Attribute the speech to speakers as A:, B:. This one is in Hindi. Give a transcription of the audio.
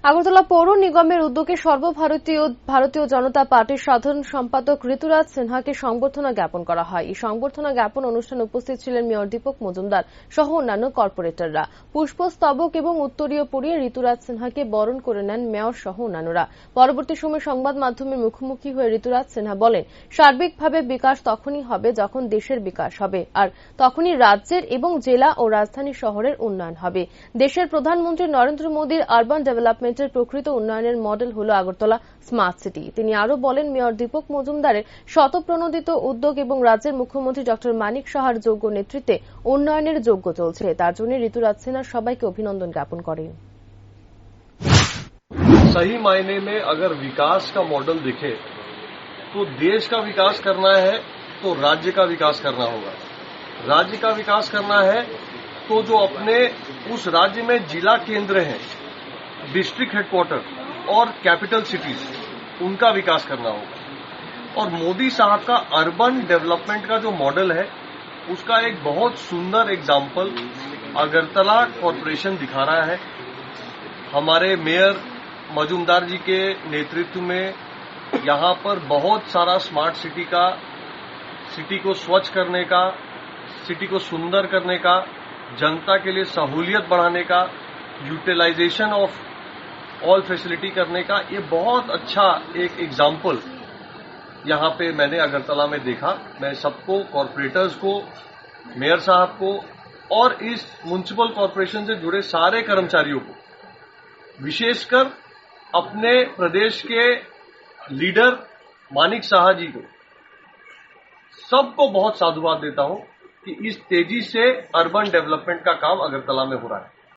A: আগরতলা পৌর নিগমের উদ্যোগে ভারতীয় জনতা পার্টির সাধারণ সম্পাদক ঋতুরাজ সিনহাকে সংবর্ধনা জ্ঞাপন করা হয়। এই সংবর্ধনা জ্ঞাপন অনুষ্ঠানে উপস্থিত ছিলেন মেয়র দীপক মজুমদার সহ অন্যান্য কর্পোরেটররা। পুষ্পস্তবক এবং উত্তরীয় পরিয়ে ঋতুরাজ সিনহাকে বরণ করে নেন মেয়র সহ অন্যান্যরা। পরবর্তী সময়ে সংবাদ মাধ্যমের মুখোমুখি হয়ে ঋতুরাজ সিনহা বলেন, সার্বিকভাবে বিকাশ তখনই হবে যখন দেশের বিকাশ হবে, আর তখনই রাজ্যের এবং জেলা ও রাজধানী শহরের উন্নয়ন হবে। দেশের প্রধানমন্ত্রী নরেন্দ্র মোদীর আরবান ডেভেলপমেন্টের প্রকৃত উন্নয়নের মডেল হল আগরতলা স্মার্ট সিটি। তিনি আরো বলেন, মেয়র দীপক মজুমদারের শতপ্রণোদিত উদ্যোগ এবং রাজ্যের মুখ্যমন্ত্রী ডক্টর মানিক সাহার যোগ্য নেতৃত্বে উন্নয়নের যজ্ঞ চলছে। তার জন্য ঋতুরাজ সিনহা সবাইকে অভিনন্দন জ্ঞাপন করেন।
B: सही मायने में अगर विकास का मॉडल दिखे तो देश का विकास करना है तो राज्य का विकास करना होगा। राज्य का विकास करना है तो जो अपने उस राज्य में जिला केंद्र हैं, डिस्ट्रिक्ट हेडक्वार्टर और कैपिटल सिटीज, उनका विकास करना होगा। और मोदी साहब का अर्बन डेवलपमेंट का जो मॉडल है उसका एक बहुत सुंदर एग्जाम्पल अगरतला कॉरपोरेशन दिखा रहा है। हमारे मेयर मजूमदार जी के नेतृत्व में यहां पर बहुत सारा स्मार्ट सिटी को स्वच्छ करने का, सिटी को सुंदर करने का, जनता के लिए सहूलियत बढ़ाने का, यूटिलाइजेशन ऑफ ऑल फैसिलिटी करने का ये बहुत अच्छा एक एग्जाम्पल यहां पे मैंने अगरतला में देखा। मैं सबको, कॉरपोरेटर्स को, मेयर साहब को और इस म्युनिसिपल कॉरपोरेशन से जुड़े सारे कर्मचारियों को, विशेषकर अपने प्रदेश के लीडर मानिक साहा जी को, सबको बहुत साधुवाद देता हूं कि इस तेजी से अर्बन डेवलपमेंट का काम अगरतला में हो रहा है।